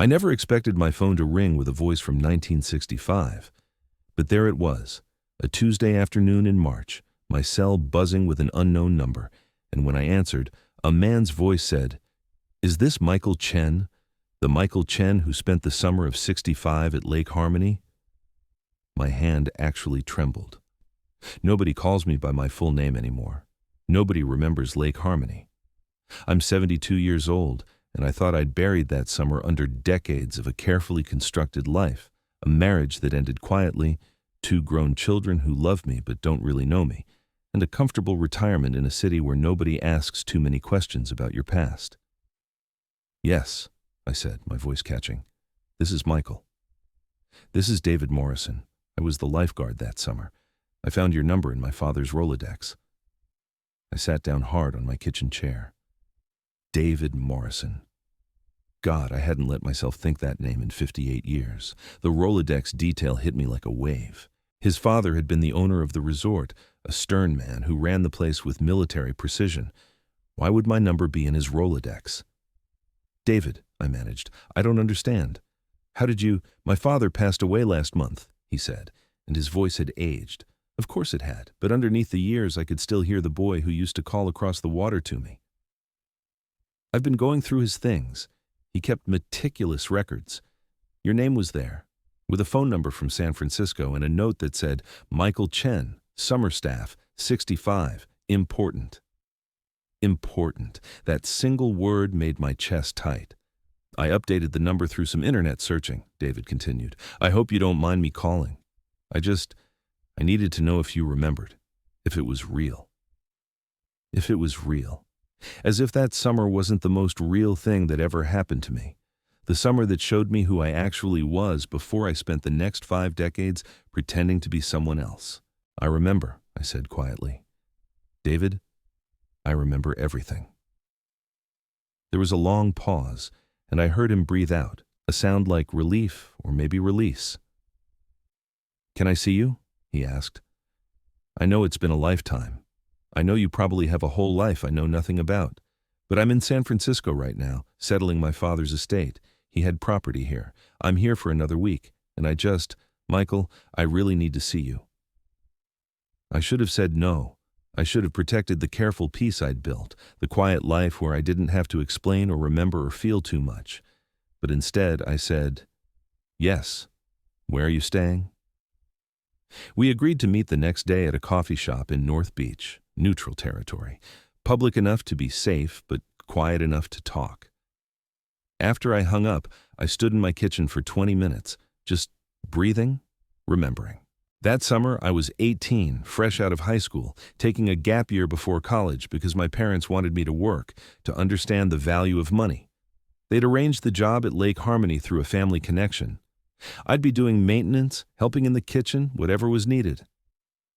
I never expected my phone to ring with a voice from 1965. But there it was, a Tuesday afternoon in March, my cell buzzing with an unknown number, and when I answered, a man's voice said, "Is this Michael Chen? The Michael Chen who spent the summer of '65 at Lake Harmony?" My hand actually trembled. Nobody calls me by my full name anymore. Nobody remembers Lake Harmony. I'm 72 years old, and I thought I'd buried that summer under decades of a carefully constructed life, a marriage that ended quietly, 2 grown children who love me but don't really know me, and a comfortable retirement in a city where nobody asks too many questions about your past. "Yes," I said, my voice catching. "This is Michael." "This is David Morrison. I was the lifeguard that summer. I found your number in my father's Rolodex." I sat down hard on my kitchen chair. David Morrison. God, I hadn't let myself think that name in 58 years. The Rolodex detail hit me like a wave. His father had been the owner of the resort, a stern man who ran the place with military precision. Why would my number be in his Rolodex? "David," I managed, "I don't understand. How did you—" "My father passed away last month," he said, and his voice had aged. Of course it had, but underneath the years I could still hear the boy who used to call across the water to me. "I've been going through his things. He kept meticulous records. Your name was there, with a phone number from San Francisco and a note that said, 'Michael Chen, summer staff, 65, important.'" Important. That single word made my chest tight. "I updated the number through some internet searching," David continued. "I hope you don't mind me calling. I needed to know if you remembered, if it was real." If it was real. As if that summer wasn't the most real thing that ever happened to me. The summer that showed me who I actually was before I spent the next 5 decades pretending to be someone else. "I remember," I said quietly. "David, I remember everything." There was a long pause, and I heard him breathe out, a sound like relief or maybe release. "Can I see you?" he asked. "I know it's been a lifetime. I know you probably have a whole life I know nothing about. But I'm in San Francisco right now, settling my father's estate. He had property here. I'm here for another week, and Michael, I really need to see you." I should have said no. I should have protected the careful peace I'd built, the quiet life where I didn't have to explain or remember or feel too much. But instead, I said, "Yes. Where are you staying?" We agreed to meet the next day at a coffee shop in North Beach, neutral territory, public enough to be safe, but quiet enough to talk. After I hung up, I stood in my kitchen for 20 minutes, just breathing, remembering. That summer, I was 18, fresh out of high school, taking a gap year before college because my parents wanted me to work, to understand the value of money. They'd arranged the job at Lake Harmony through a family connection. I'd be doing maintenance, helping in the kitchen, whatever was needed.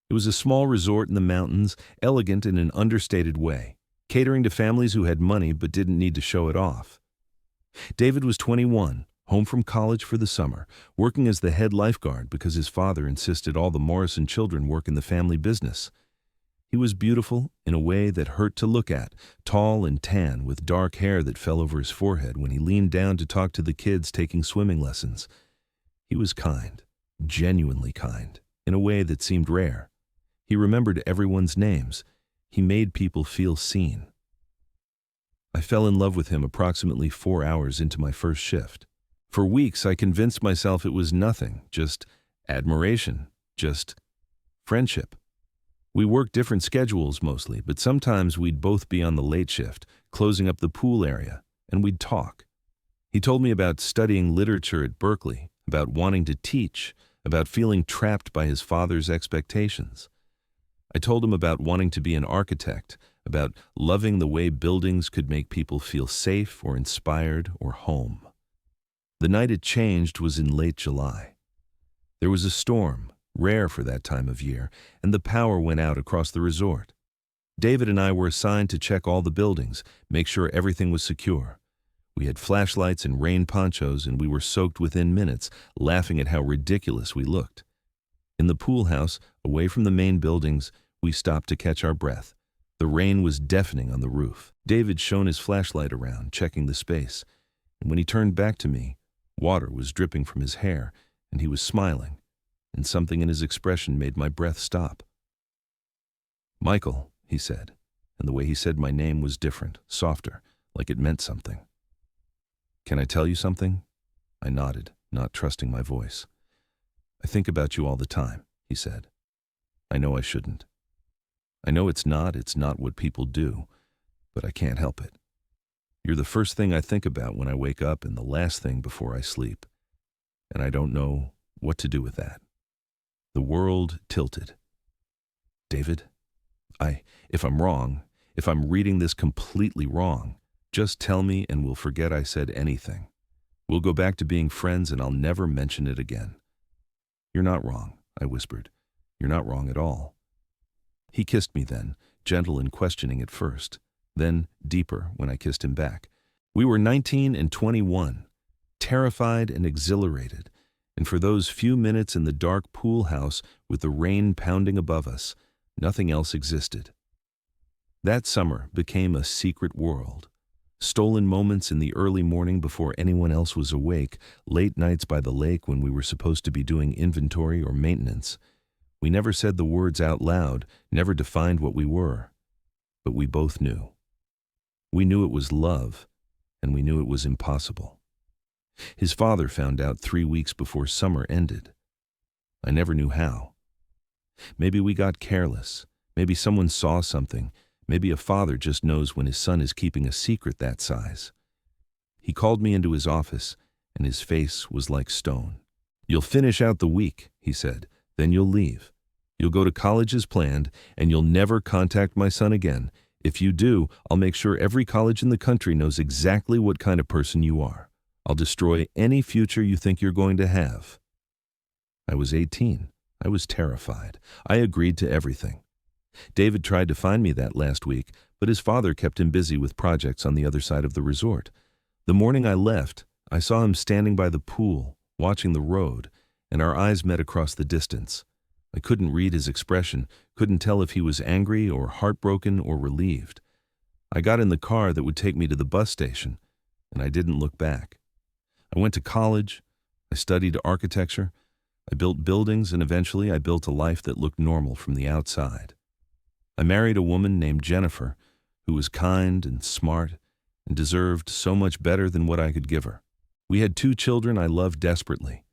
It was a small resort in the mountains, elegant in an understated way, catering to families who had money but didn't need to show it off. David was 21, home from college for the summer, working as the head lifeguard because his father insisted all the Morrison children work in the family business. He was beautiful in a way that hurt to look at, tall and tan with dark hair that fell over his forehead when he leaned down to talk to the kids taking swimming lessons. He was kind, genuinely kind, in a way that seemed rare. He remembered everyone's names. He made people feel seen. I fell in love with him approximately 4 hours into my first shift. For weeks, I convinced myself it was nothing, just admiration, just friendship. We worked different schedules mostly, but sometimes we'd both be on the late shift, closing up the pool area, and we'd talk. He told me about studying literature at Berkeley, about wanting to teach, about feeling trapped by his father's expectations. I told him about wanting to be an architect, about loving the way buildings could make people feel safe or inspired or home. The night it changed was in late July. There was a storm, rare for that time of year, and the power went out across the resort. David and I were assigned to check all the buildings, make sure everything was secure. We had flashlights and rain ponchos, and we were soaked within minutes, laughing at how ridiculous we looked. In the pool house, away from the main buildings, we stopped to catch our breath. The rain was deafening on the roof. David shone his flashlight around, checking the space, and when he turned back to me, Water was dripping from his hair, and he was smiling, and something in his expression made my breath stop. "Michael," he said, and the way he said my name was different, softer, like it meant something. "Can I tell you something?" I nodded, not trusting my voice. "I think about you all the time," he said. "I know I shouldn't. I know it's not what people do, but I can't help it. You're the first thing I think about when I wake up and the last thing before I sleep. And I don't know what to do with that." The world tilted. "David, if I'm wrong, if I'm reading this completely wrong, just tell me and we'll forget I said anything. We'll go back to being friends and I'll never mention it again." "You're not wrong," I whispered. "You're not wrong at all." He kissed me then, gentle and questioning at first, then deeper when I kissed him back. We were 19 and 21, terrified and exhilarated, and for those few minutes in the dark pool house with the rain pounding above us, nothing else existed. That summer became a secret world. Stolen moments in the early morning before anyone else was awake, late nights by the lake when we were supposed to be doing inventory or maintenance. We never said the words out loud, never defined what we were. But we both knew. We knew it was love, and we knew it was impossible. His father found out 3 weeks before summer ended. I never knew how. Maybe we got careless. Maybe someone saw something. Maybe a father just knows when his son is keeping a secret that size. He called me into his office, and his face was like stone. "You'll finish out the week," he said. "Then you'll leave. You'll go to college as planned, and you'll never contact my son again. If you do, I'll make sure every college in the country knows exactly what kind of person you are. I'll destroy any future you think you're going to have." I was 18. I was terrified. I agreed to everything. David tried to find me that last week, but his father kept him busy with projects on the other side of the resort. The morning I left, I saw him standing by the pool, watching the road, and our eyes met across the distance. I couldn't read his expression, couldn't tell if he was angry or heartbroken or relieved. I got in the car that would take me to the bus station, and I didn't look back. I went to college, I studied architecture, I built buildings, and eventually I built a life that looked normal from the outside. I married a woman named Jennifer, who was kind and smart and deserved so much better than what I could give her. We had 2 children I loved desperately.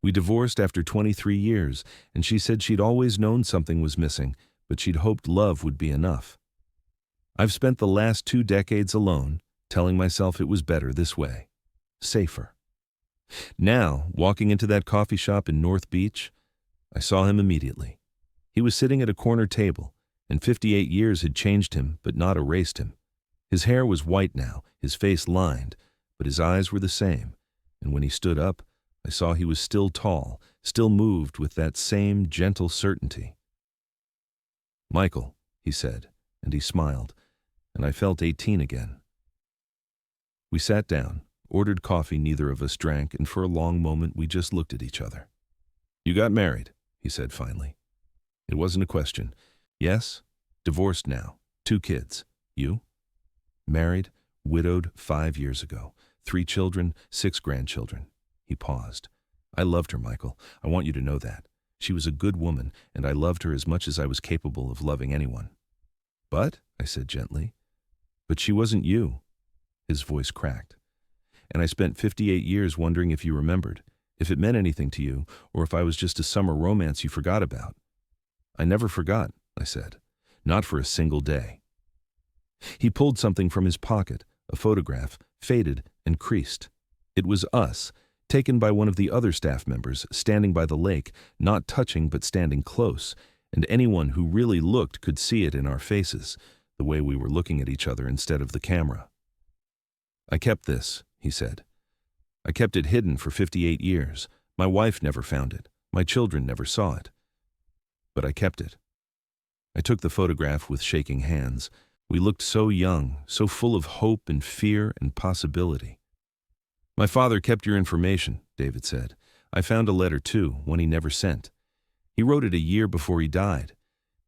We divorced after 23 years, and she said she'd always known something was missing, but she'd hoped love would be enough. I've spent the last 2 decades alone, telling myself it was better this way, safer. Now, walking into that coffee shop in North Beach, I saw him immediately. He was sitting at a corner table, and 58 years had changed him but not erased him. His hair was white now, his face lined, but his eyes were the same, and when he stood up, I saw he was still tall, still moved with that same gentle certainty. "Michael," he said, and he smiled, and I felt 18 again. We sat down, ordered coffee neither of us drank, and for a long moment we just looked at each other. "You got married," he said finally. It wasn't a question. "Yes, divorced now, 2 kids. You?" "Married, widowed 5 years ago, 3 children, 6 grandchildren." He paused. "I loved her, Michael. I want you to know that. She was a good woman, and I loved her as much as I was capable of loving anyone." "But," I said gently, "but she wasn't you." His voice cracked. "And I spent 58 years wondering if you remembered, if it meant anything to you, or if I was just a summer romance you forgot about." "I never forgot," I said. "Not for a single day." He pulled something from his pocket, a photograph, faded and creased. It was us, taken by one of the other staff members, standing by the lake, not touching but standing close, and anyone who really looked could see it in our faces, the way we were looking at each other instead of the camera. "I kept this," he said. "I kept it hidden for 58 years. My wife never found it. My children never saw it. But I kept it." I took the photograph with shaking hands. We looked so young, so full of hope and fear and possibility. "My father kept your information," David said. "I found a letter too, one he never sent. He wrote it a year before he died.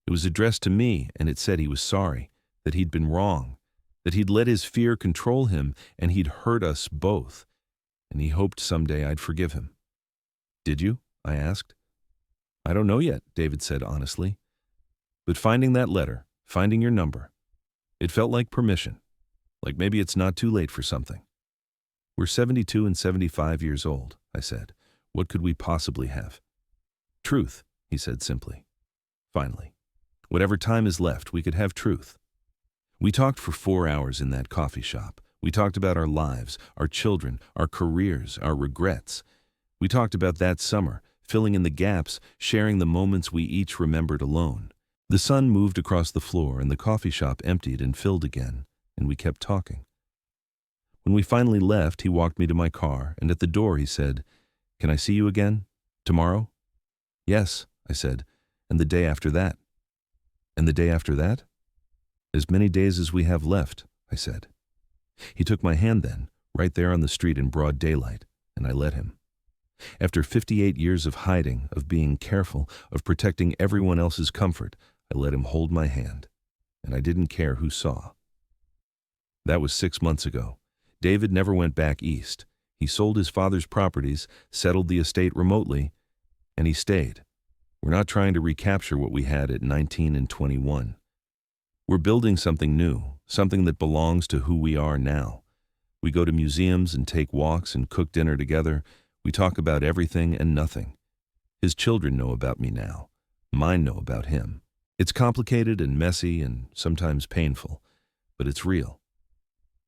It was addressed to me, and it said he was sorry, that he'd been wrong, that he'd let his fear control him, and he'd hurt us both. and he hoped someday I'd forgive him. Did you? I asked. I don't know yet, David said honestly. But finding that letter, finding your number, it felt like permission, like maybe it's not too late for something. We're 72 and 75 years old, I said. What could we possibly have? Truth, he said simply. Finally. Whatever time is left, we could have truth. We talked for 4 hours in that coffee shop. We talked about our lives, our children, our careers, our regrets. We talked about that summer, filling in the gaps, sharing the moments we each remembered alone. The sun moved across the floor and the coffee shop emptied and filled again, and we kept talking. When we finally left, he walked me to my car, and at the door he said, "Can I see you again? Tomorrow?" "Yes," I said, "and the day after that." "And the day after that?" "As many days as we have left," I said. He took my hand then, right there on the street in broad daylight, and I let him. After 58 years of hiding, of being careful, of protecting everyone else's comfort, I let him hold my hand, and I didn't care who saw. That was 6 months ago. David never went back east. He sold his father's properties, settled the estate remotely, and he stayed. We're not trying to recapture what we had at 19 and 21. We're building something new, something that belongs to who we are now. We go to museums and take walks and cook dinner together. We talk about everything and nothing. His children know about me now. Mine know about him. It's complicated and messy and sometimes painful, but it's real.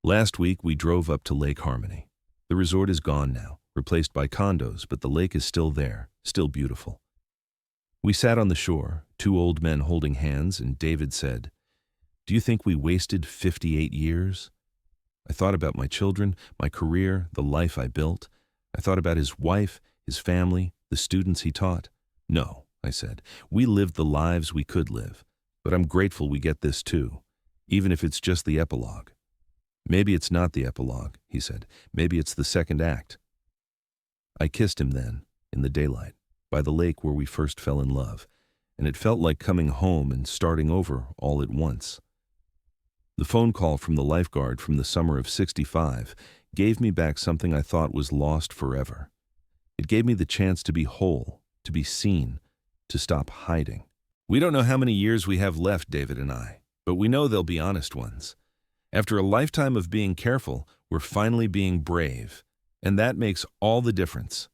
Last week we drove up to Lake Harmony. The resort is gone now, replaced by condos, but the lake is still there, still beautiful. We sat on the shore, 2 old men holding hands, and David said, "Do you think we wasted 58 years?" I thought about my children, my career, the life I built. I thought about his wife, his family, the students he taught. "No," I said, "we lived the lives we could live, but I'm grateful we get this too, even if it's just the epilogue." "Maybe it's not the epilogue," he said. "Maybe it's the second act." I kissed him then, in the daylight, by the lake where we first fell in love, and it felt like coming home and starting over all at once. The phone call from the Lifeguard from the summer of '65 gave me back something I thought was lost forever. It gave me the chance to be whole, to be seen, to stop hiding. We don't know how many years we have left, David and I, but we know they'll be honest ones. After a lifetime of being careful, we're finally being brave, and that makes all the difference.